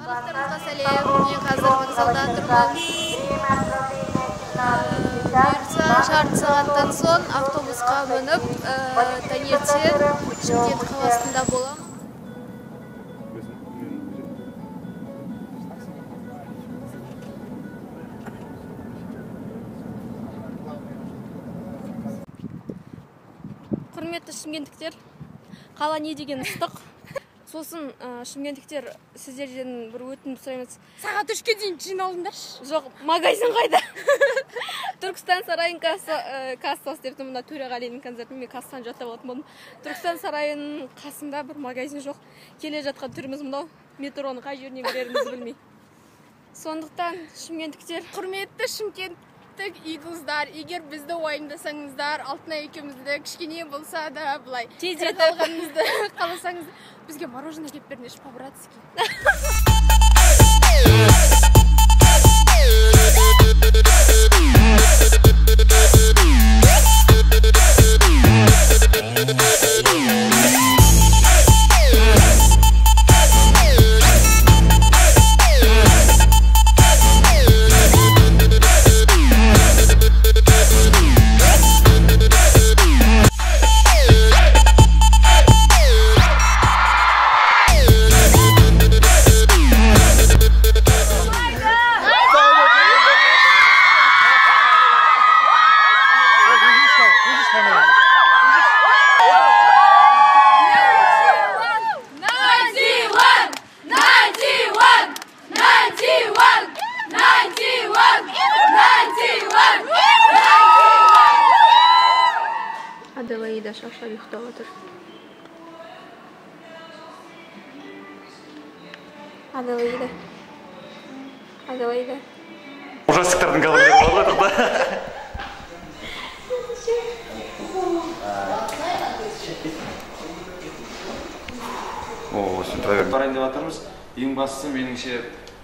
Барлықтарыңызға сәлем. Мен қазір вокзалда тұрмын. Бұйырса жарты сағаттан соң автобусқа мініп, таңертең Шымкент қаласында болам. Құрметті шымкенттіктер, қала не деген ыстық. Сосын шымкенттіктер, сіздерден бір өтініп сұраймыз. Сағат 3-ке дейін жиналыңдаршы. Жоқ, магазин қайда? Түркістан сарайының кассасы депті, мұнда Төреғалидің концертін мен кассадан жаттап алатын болдым. Түркістан сарайының қасында бір магазин жоқ. Келе жатқан түріміз мынау, метроны қай жеріне берерімізді білмей. Сондықтан шымкенттіктер, Құрметті шымкенттік игуздар, егер бізді уайымдасаңыздар, Алтынай екеумізді кішкене болса да былай тезірек алғаныңызды қаласаңыз, бізге мороженое кеп беріңдерші по-братски. Аделаида шаршап ұйықтап отыр. Аделаида. Ужастиктардың кадры бар ғой да. Барайын деп жатырмыз. Ең бастысы меніңше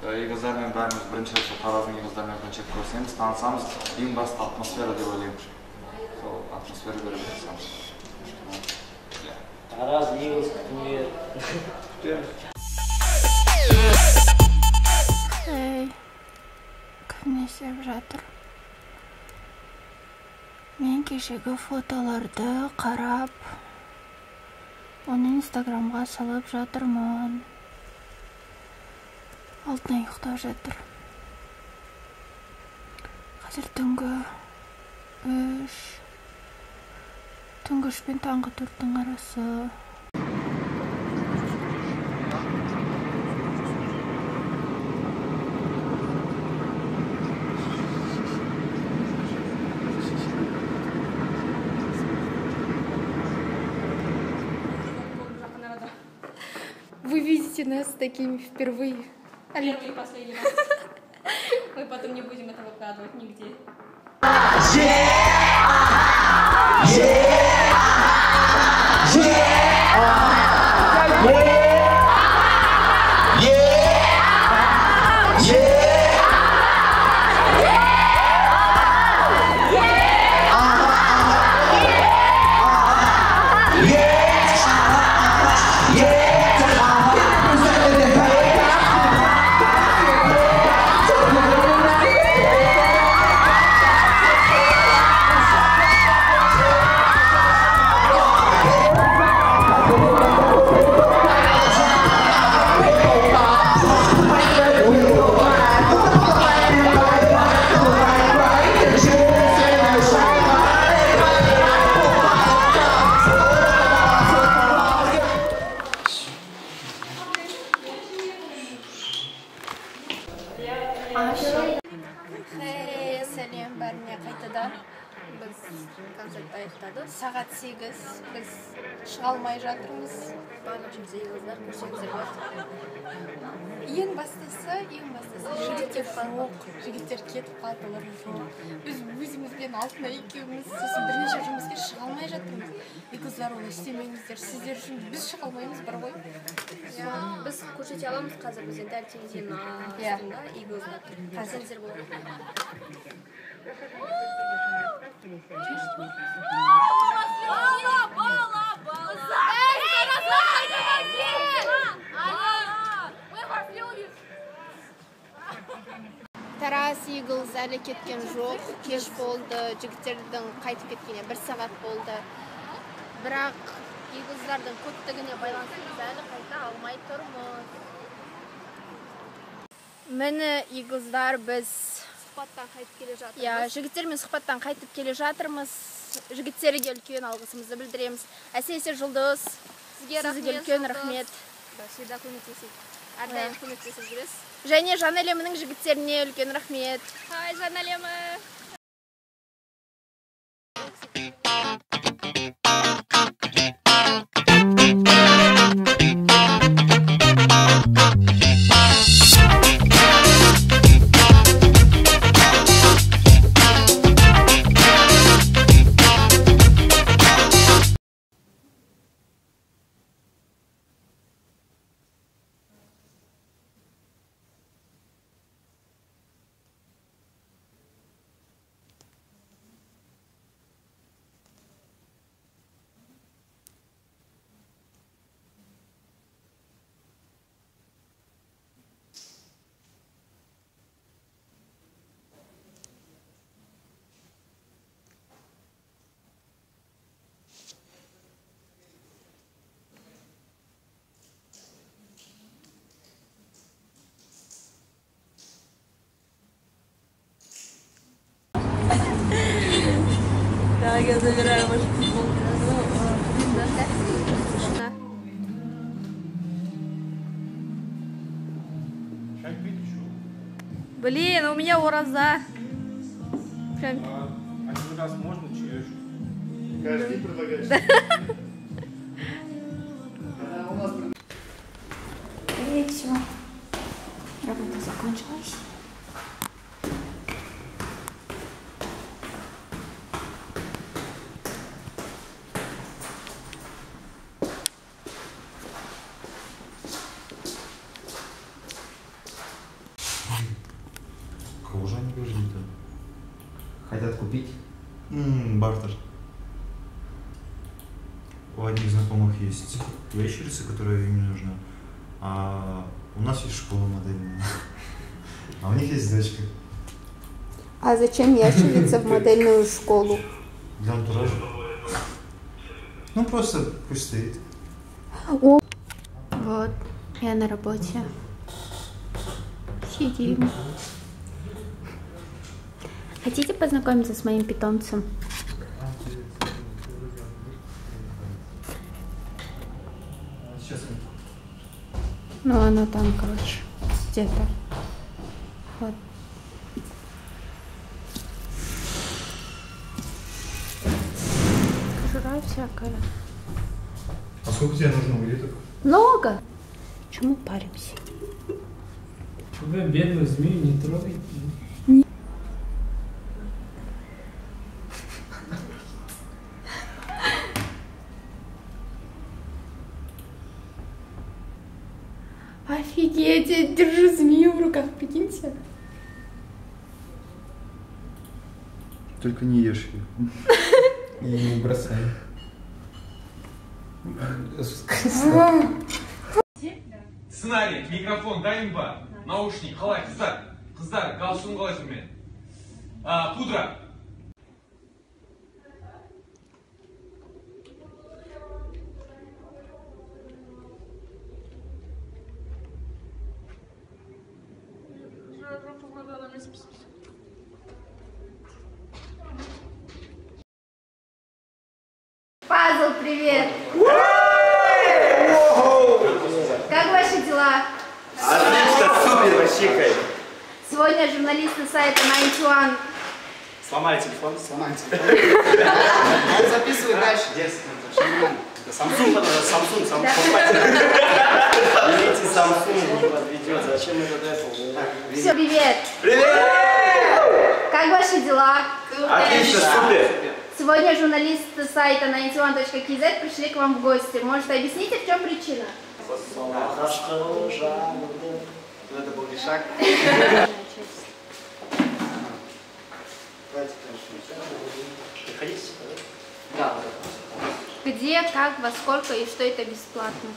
игыздармен бәріміз бірінші рет тараздың игыздармен бірінші рет көрсеміз, танысамыз. Ең басты атмосфера деп ойлаймын. Сол атмосфера көріп жатсамыз. Тараз игыз күтімге. Кім не істеп жатыр? Мен кешегі фотоларды қарап, оны инстаграмға салып жатырмын. Алтынай ұйықтап жатыр. Қазір түнгі 3 пен таңғы 4-тің арасы. Вы видите нас такими впервые. Первый и последний раз. Мы потом не будем это выкладывать нигде. Сәлем бәріне қайтадан. Біз концерт аяқтады. Сағат 8. Біз шыға алмай жатырмыз. Барлық игыздар көрсеңіздер болады. Ең бастысы жігіттер жоқ. Жігіттер кетіп қалды, олар жоқ. Біз өзімізбен Алтынай екеуміз сосын бірнеше жұмысқа шыға алмай жатырмыз. Игыздар олай істемеңіздер. Сіздер үшін біз шыға алмаймыз бар ғой. Біз көрсете аламыз қазір бізден дәл телевизияның астында игыздар. Көрсеңіздер болады. Тарас Eagles әлі кеткен жоқ, кеш болды, жігіттердің қайтып кеткеніне 1 сағат болды. Бірақ Eagles'дардың көптігіне байланысты біз әлі қайта алмай тұрмыз. Міне Eagles'дар біз сұхбаттан қайтып келе жатырмыз. Я, жігіттермен сұхбаттан қайтып келе жатырмыз. Жігіттерге үлкен алғысымызды білдіреміз. Әсіресе Жұлдыз, сізге үлкен рахмет. Всегда көмектеседі. Әрдайым көмектесіп жүресіз. Және Жан әлемінің жігіттеріне үлкен рахмет. Хай, Жан әлемі! Блин, у меня ураза. Один раз можно, чаешь? Каждый день предлагаешь? И все. Работа закончилась. Кого же они говорили-то? Хотят купить? Бартер. У одних знакомых есть ящерица, которая им нужна, а у нас есть школа модельная. А у них есть дочка. А зачем ящерица в модельную школу? Для антуража. Ну просто пусть стоит. Вот, я на работе. Сидим. Хотите познакомиться с моим питомцем? Сейчас. Ну, оно там, короче, где-то. Вот. Жура всякая. А сколько тебе нужно улиток? Много? Чему паримся? Вы бедную змею не трогайте. Офигеть, я держу змею в руках, прикиньте. Только не ешь ее. И не бросай. Сценарий, микрофон, дайын ба? Наушник, қалай, қыздар? Қыздар, галстугын қалай жүрме? Пудра. Пазл, привет! Как ваши дела? Отлично, супер, вообще кайф. Сегодня журналисты сайта 91. Сломали телефон? Сломали телефон. Он записывает дальше. Samsung, Samsung. Видите, Samsung подведет. Зачем мы это делаем? Все, привет! Привет! Как ваши дела? Отлично, супер. Сегодня журналисты сайта 91.kz пришли к вам в гости. Может, объясните, в чем причина? Это был лишак. Приходите. Да. Где, как, во сколько и что это бесплатно?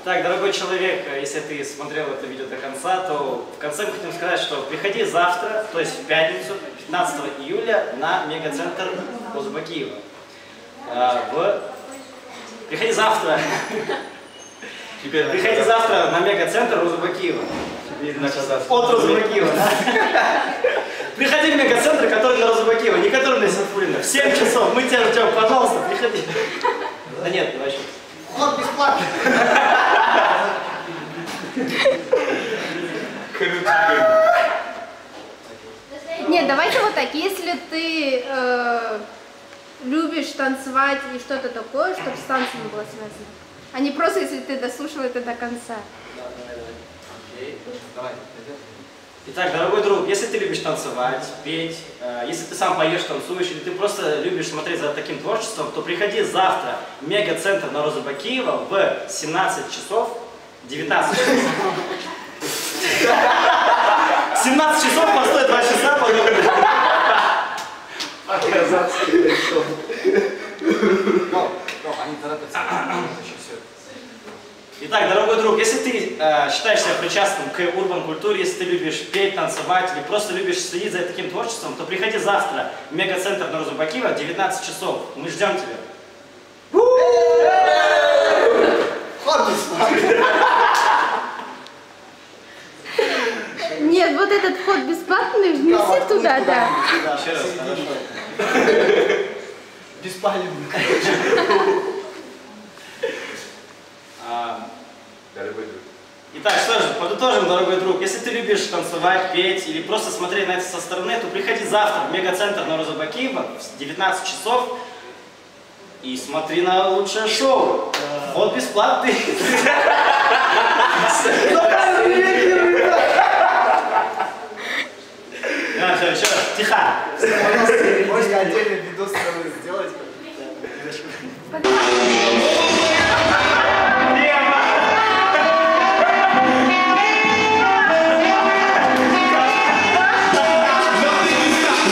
Итак, дорогой человек, если ты смотрел это видео до конца, то в конце мы хотим сказать, что приходи завтра, то есть в пятницу, 15 июля, на мегацентр Розыбакиева. Приходи завтра. Приходи завтра на мегацентр Розыбакиева. От Розыбакиева, да? Приходи в мегацентр, который на Розыбакиева, не который на Сейфуллина. В 7 часов. Мы тебя ждем, пожалуйста, приходи. Да нет, давай еще. Вход бесплатный. Нет, давайте вот так. Если ты любишь танцевать или что-то такое, чтобы с танцем было связано, а не просто, если ты дослушал это до конца. Итак, дорогой друг, если ты любишь танцевать, петь, если ты сам поешь, танцуешь, или ты просто любишь смотреть за таким творчеством, то приходи завтра в мегацентр на Розыбакиева в 17 часов, 19 часов. 17 часов, постой 2 часа, подумай. Они торопятся. Итак, дорогой друг, если ты считаешь себя причастным к урбан-культуре, если ты любишь петь, танцевать или просто любишь следить за таким творчеством, то приходи завтра в мегацентр на Розыбакиева в 19 часов. Мы ждем тебя. Нет, вот этот вход бесплатный, внеси туда, да. Еще раз, хорошо. Беспалевный. Итак, что же, подытожим, дорогой друг. Если ты любишь танцевать, петь или просто смотреть на это со стороны, то приходи завтра в мегацентр на Розыбакиева в 19 часов и смотри на лучшее шоу. Вход бесплатный.